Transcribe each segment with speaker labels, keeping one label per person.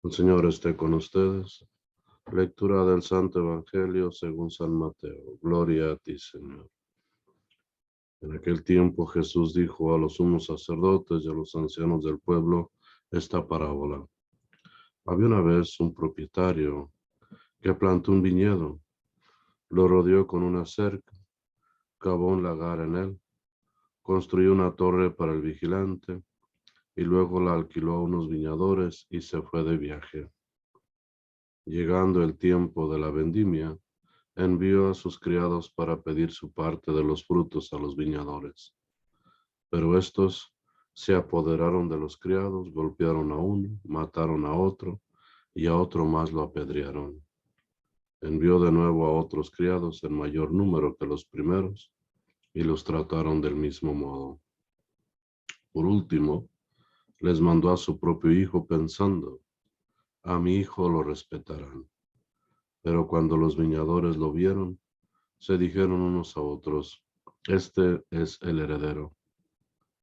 Speaker 1: El Señor esté con ustedes. Lectura del Santo Evangelio según San Mateo. Gloria a ti, Señor. En aquel tiempo Jesús dijo a los sumos sacerdotes y a los ancianos del pueblo esta parábola. Había una vez un propietario que plantó un viñedo, lo rodeó con una cerca, cavó un lagar en él, construyó una torre para el vigilante y luego la alquiló a unos viñadores y se fue de viaje. Llegando el tiempo de la vendimia, envió a sus criados para pedir su parte de los frutos a los viñadores. Pero estos se apoderaron de los criados, golpearon a uno, mataron a otro, y a otro más lo apedrearon. Envió de nuevo a otros criados en mayor número que los primeros, y los trataron del mismo modo. Por último, les mandó a su propio hijo pensando, a mi hijo lo respetarán. Pero cuando los viñadores lo vieron, se dijeron unos a otros, este es el heredero.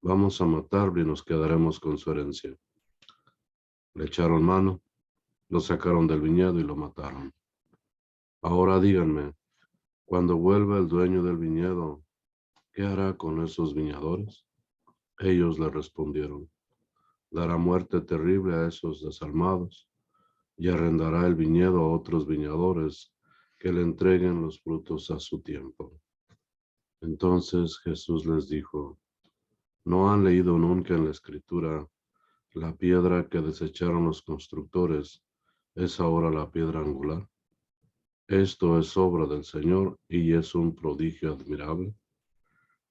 Speaker 1: Vamos a matarlo y nos quedaremos con su herencia. Le echaron mano, lo sacaron del viñedo y lo mataron. Ahora díganme, cuando vuelva el dueño del viñedo, ¿qué hará con esos viñadores? Ellos le respondieron, dará muerte terrible a esos desalmados y arrendará el viñedo a otros viñadores que le entreguen los frutos a su tiempo. Entonces Jesús les dijo, ¿no han leído nunca en la Escritura, la piedra que desecharon los constructores es ahora la piedra angular? Esto es obra del Señor y es un prodigio admirable.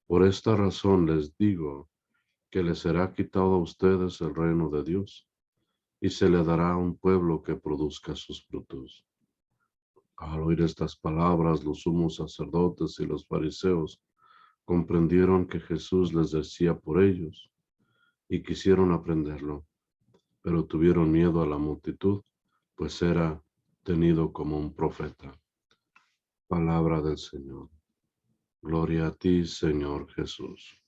Speaker 1: Por esta razón les digo que les será quitado a ustedes el reino de Dios y se le dará a un pueblo que produzca sus frutos. Al oír estas palabras, los sumos sacerdotes y los fariseos comprendieron que Jesús les decía por ellos y quisieron aprenderlo, pero tuvieron miedo a la multitud, pues era tenido como un profeta. Palabra del Señor. Gloria a ti, Señor Jesús.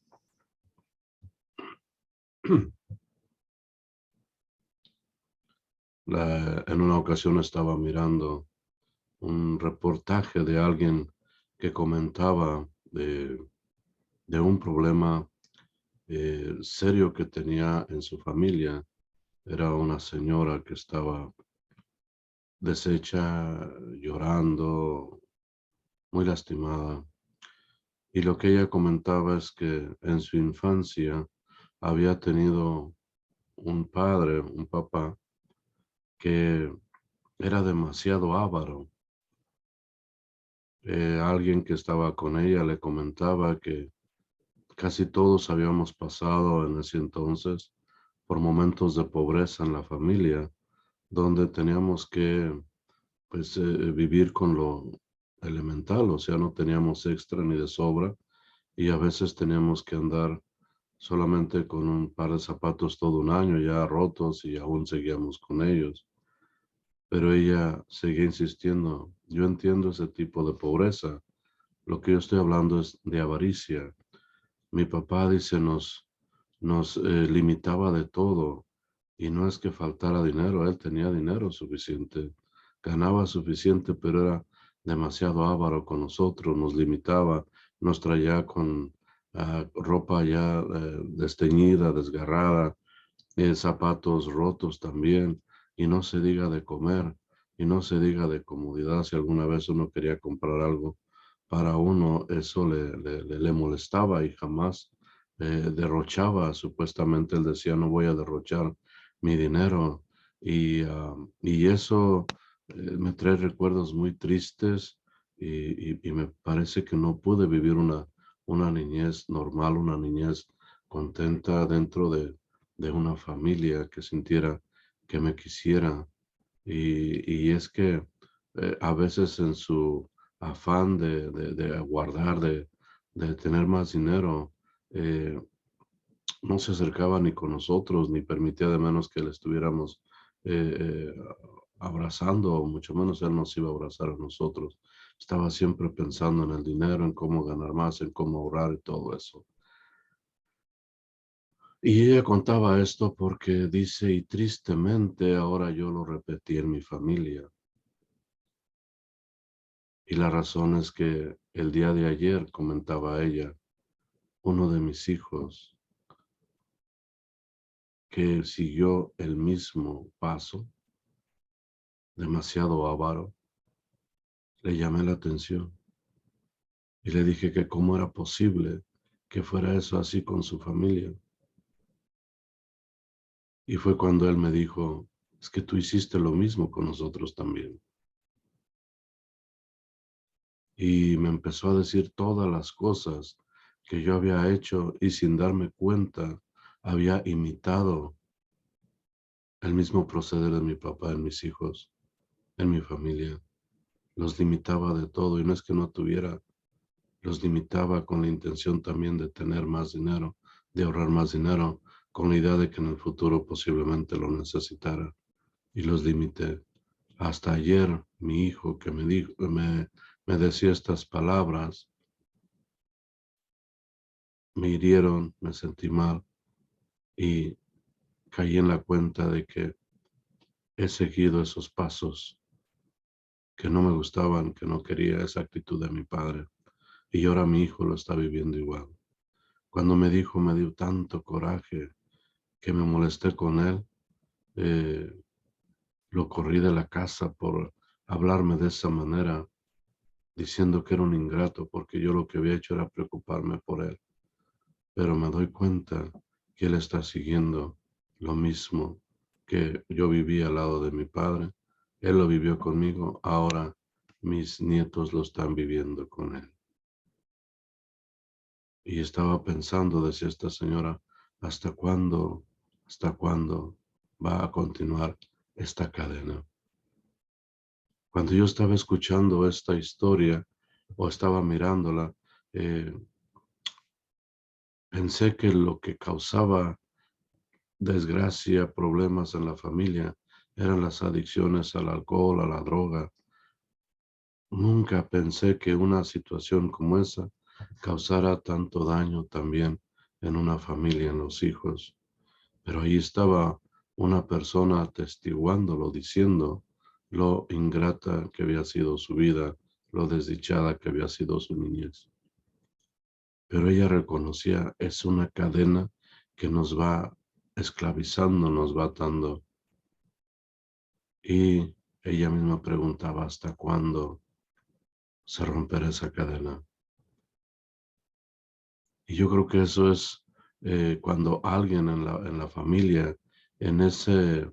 Speaker 1: En una ocasión estaba mirando un reportaje de alguien que comentaba de un problema serio que tenía en su familia. Era una señora que estaba deshecha, llorando, muy lastimada. Y lo que ella comentaba es que en su infancia había tenido un padre, un papá, que era demasiado avaro. Alguien que estaba con ella le comentaba que casi todos habíamos pasado en ese entonces por momentos de pobreza en la familia, donde teníamos que pues, vivir con lo elemental, o sea, no teníamos extra ni de sobra, y a veces teníamos que andar solamente con un par de zapatos todo un año ya rotos y aún seguíamos con ellos. Pero ella seguía insistiendo, yo entiendo ese tipo de pobreza, lo que yo estoy hablando es de avaricia. Mi papá dice nos limitaba de todo y no es que faltara dinero, él tenía dinero suficiente, ganaba suficiente, pero era demasiado avaro con nosotros, nos limitaba, nos traía con ropa ya desteñida, desgarrada, zapatos rotos también, y no se diga de comer, y no se diga de comodidad. Si alguna vez uno quería comprar algo para uno, eso le molestaba y jamás derrochaba. Supuestamente él decía, no voy a derrochar mi dinero. Y eso me trae recuerdos muy tristes y me parece que no pude vivir una niñez normal, una niñez contenta dentro de una familia que sintiera que me quisiera. Y es que a veces en su afán de guardar, de tener más dinero, eh, no se acercaba ni con nosotros, ni permitía de menos que le estuviéramos eh, eh, abrazando, o mucho menos él nos iba a abrazar a nosotros. Estaba siempre pensando en el dinero, en cómo ganar más, en cómo ahorrar y todo eso. Y ella contaba esto porque dice, y tristemente ahora yo lo repetí en mi familia. Y la razón es que el día de ayer, comentaba ella, uno de mis hijos que siguió el mismo paso, demasiado avaro, le llamé la atención y le dije que cómo era posible que fuera eso así con su familia. Y fue cuando él me dijo, es que tú hiciste lo mismo con nosotros también. Y me empezó a decir todas las cosas que yo había hecho y sin darme cuenta había imitado el mismo proceder de mi papá en mis hijos, en mi familia. Los limitaba de todo y no es que no tuviera, los limitaba con la intención también de tener más dinero, de ahorrar más dinero, con la idea de que en el futuro posiblemente lo necesitara. Y los limité. Hasta ayer mi hijo que me decía estas palabras, me hirieron, me sentí mal y caí en la cuenta de que he seguido esos pasos que no me gustaban, que no quería esa actitud de mi padre. Y ahora mi hijo lo está viviendo igual. Cuando me dijo, me dio tanto coraje que me molesté con él. eh, lo corrí de la casa por hablarme de esa manera, diciendo que era un ingrato porque yo lo que había hecho era preocuparme por él. Pero me doy cuenta que él está siguiendo lo mismo que yo viví al lado de mi padre. Él lo vivió conmigo, ahora mis nietos lo están viviendo con él. Y estaba pensando, decía esta señora, hasta cuándo va a continuar esta cadena? Cuando yo estaba escuchando esta historia o estaba mirándola, eh, pensé que lo que causaba desgracia, problemas en la familia, eran las adicciones al alcohol, a la droga. Nunca pensé que una situación como esa causara tanto daño también en una familia, en los hijos. Pero ahí estaba una persona atestiguándolo, diciendo lo ingrata que había sido su vida, lo desdichada que había sido su niñez. Pero ella reconocía, es una cadena que nos va esclavizando, nos va atando. Y ella misma preguntaba hasta cuándo se romperá esa cadena. Y yo creo que eso es cuando alguien en la familia, en ese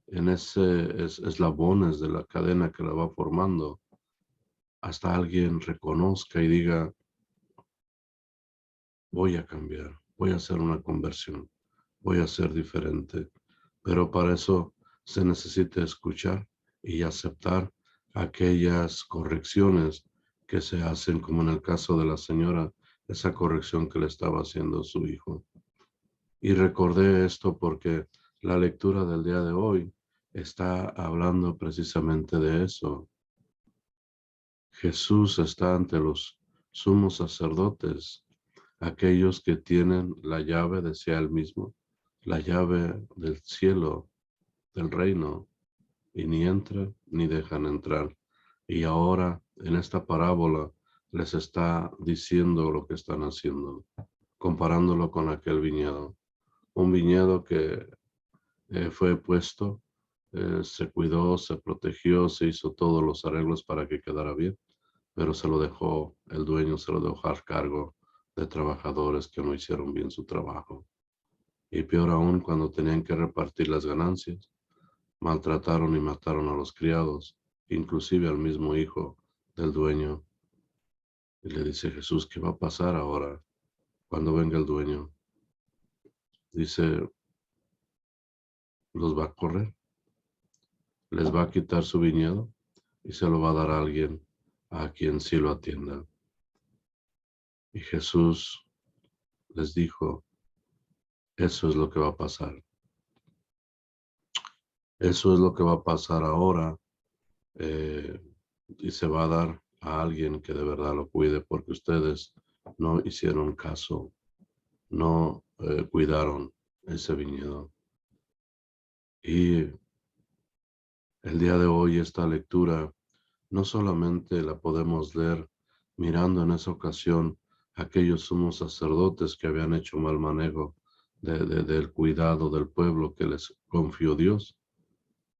Speaker 1: eslabones de la cadena que la va formando, hasta alguien reconozca y diga, voy a cambiar, voy a hacer una conversión, voy a ser diferente. Pero para eso se necesita escuchar y aceptar aquellas correcciones que se hacen, como en el caso de la señora, esa corrección que le estaba haciendo su hijo. Y recordé esto porque la lectura del día de hoy está hablando precisamente de eso. Jesús está ante los sumos sacerdotes, aquellos que tienen la llave, decía él mismo, la llave del cielo, del reino, y ni entran ni dejan entrar. Y ahora en esta parábola les está diciendo lo que están haciendo, comparándolo con aquel viñedo. Un viñedo que fue puesto, se cuidó, se protegió, se hizo todos los arreglos para que quedara bien, pero se lo dejó, el dueño se lo dejó a cargo de trabajadores que no hicieron bien su trabajo. Y peor aún, cuando tenían que repartir las ganancias, maltrataron y mataron a los criados, inclusive al mismo hijo del dueño. Y le dice Jesús, ¿qué va a pasar ahora cuando venga el dueño? Dice, los va a correr, les va a quitar su viñedo y se lo va a dar a alguien a quien sí lo atienda. Y Jesús les dijo, eso es lo que va a pasar. Eso es lo que va a pasar ahora, eh, y se va a dar a alguien que de verdad lo cuide, porque ustedes no hicieron caso, no cuidaron ese viñedo. Y el día de hoy esta lectura no solamente la podemos leer mirando en esa ocasión a aquellos sumos sacerdotes que habían hecho mal manejo del cuidado del pueblo que les confió Dios,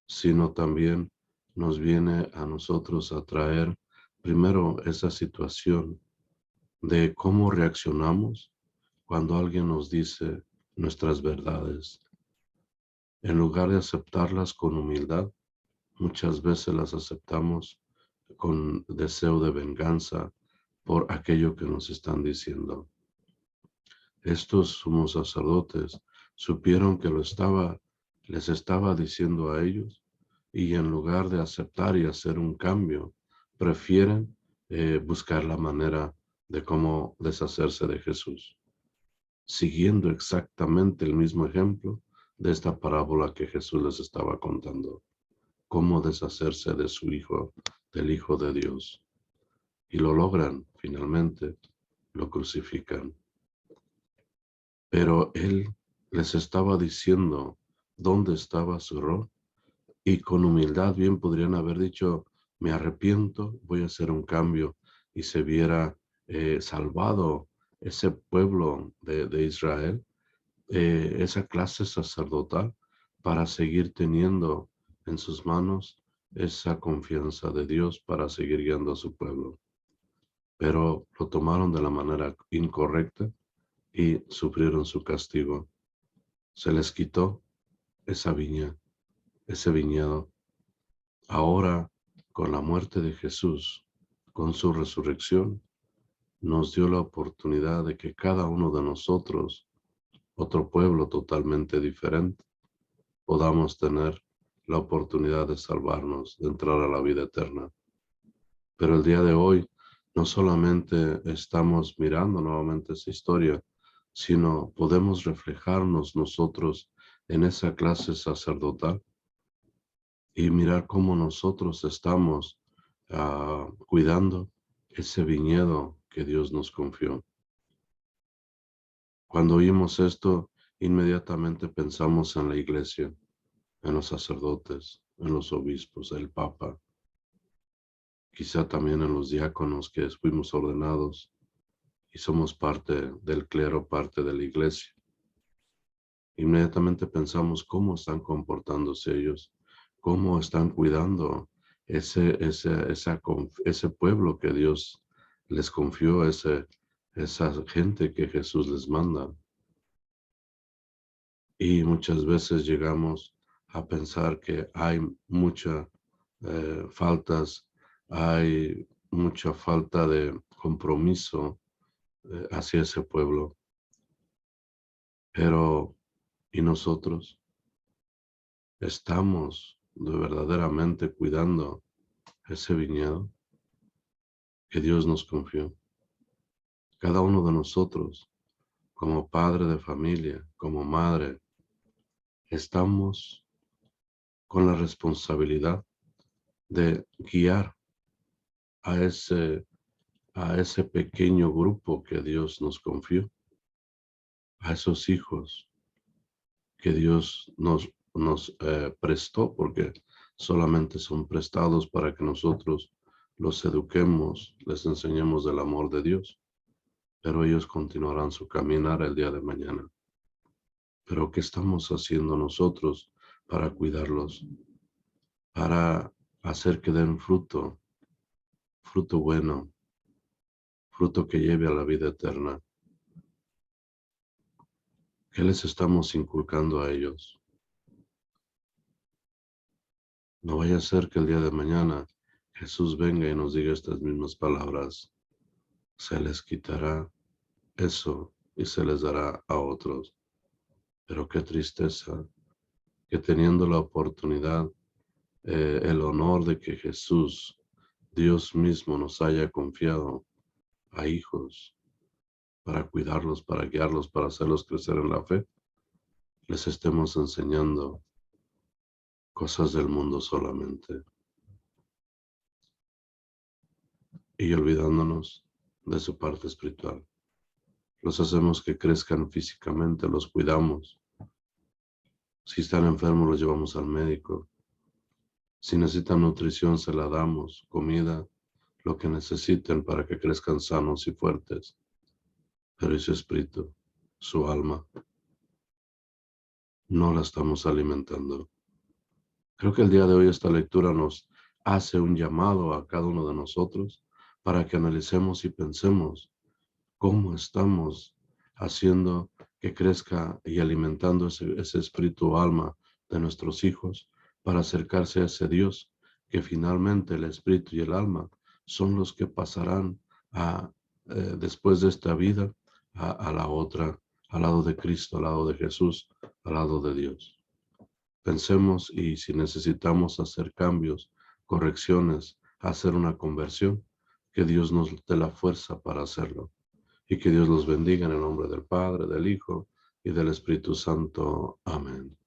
Speaker 1: sino también nos viene a nosotros a traer primero esa situación de cómo reaccionamos cuando alguien nos dice nuestras verdades. En lugar de aceptarlas con humildad, muchas veces las aceptamos con deseo de venganza por aquello que nos están diciendo. Estos sumos sacerdotes supieron que les estaba diciendo a ellos, y en lugar de aceptar y hacer un cambio, prefieren buscar la manera de cómo deshacerse de Jesús, siguiendo exactamente el mismo ejemplo de esta parábola que Jesús les estaba contando, cómo deshacerse de su Hijo, del Hijo de Dios. Y lo logran, finalmente, lo crucifican. Pero Él les estaba diciendo dónde estaba su error, y con humildad bien podrían haber dicho, me arrepiento, voy a hacer un cambio, y se viera salvado ese pueblo de Israel, esa clase sacerdotal, para seguir teniendo en sus manos esa confianza de Dios para seguir guiando a su pueblo. Pero lo tomaron de la manera incorrecta y sufrieron su castigo. Se les quitó esa viña, ese viñedo. Ahora, con la muerte de Jesús, con su resurrección, nos dio la oportunidad de que cada uno de nosotros, otro pueblo totalmente diferente, podamos tener la oportunidad de salvarnos, de entrar a la vida eterna. Pero el día de hoy no solamente estamos mirando nuevamente esa historia, sino podemos reflejarnos nosotros en esa clase sacerdotal y mirar cómo nosotros estamos cuidando ese viñedo que Dios nos confió. Cuando oímos esto, inmediatamente pensamos en la iglesia, en los sacerdotes, en los obispos, el Papa, quizá también en los diáconos que fuimos ordenados y somos parte del clero, parte de la iglesia. Inmediatamente pensamos cómo están comportándose ellos, cómo están cuidando ese pueblo que Dios les confió, esa gente que Jesús les manda. Y muchas veces llegamos a pensar que hay muchas faltas, hay mucha falta de compromiso hacia ese pueblo. Pero, ¿y nosotros? ¿Estamos verdaderamente cuidando ese viñedo que Dios nos confió? Cada uno de nosotros, como padre de familia, como madre, estamos con la responsabilidad de guiar a ese pequeño grupo que Dios nos confió, a esos hijos que Dios nos prestó, porque solamente son prestados para que nosotros los eduquemos, les enseñemos del amor de Dios, pero ellos continuarán su caminar el día de mañana. Pero ¿qué estamos haciendo nosotros para cuidarlos? Para hacer que den fruto, fruto bueno, fruto que lleve a la vida eterna. ¿Qué les estamos inculcando a ellos? No vaya a ser que el día de mañana Jesús venga y nos diga estas mismas palabras. Se les quitará eso y se les dará a otros. Pero qué tristeza que teniendo la oportunidad, el honor de que Jesús, Dios mismo, nos haya confiado a hijos para cuidarlos, para guiarlos, para hacerlos crecer en la fe, les estemos enseñando cosas del mundo solamente y olvidándonos de su parte espiritual. Los hacemos que crezcan físicamente, los cuidamos, Si están enfermos, los llevamos al médico. Si necesitan nutrición, se la damos, comida, lo que necesiten para que crezcan sanos y fuertes. Pero ese espíritu, su alma, no la estamos alimentando. Creo que el día de hoy esta lectura nos hace un llamado a cada uno de nosotros para que analicemos y pensemos cómo estamos haciendo que crezca y alimentando ese espíritu o alma de nuestros hijos para acercarse a ese Dios que finalmente el espíritu y el alma son los que pasarán después de esta vida a la otra, al lado de Cristo, al lado de Jesús, al lado de Dios. Pensemos y si necesitamos hacer cambios, correcciones, hacer una conversión, que Dios nos dé la fuerza para hacerlo. Y que Dios los bendiga en el nombre del Padre, del Hijo y del Espíritu Santo. Amén.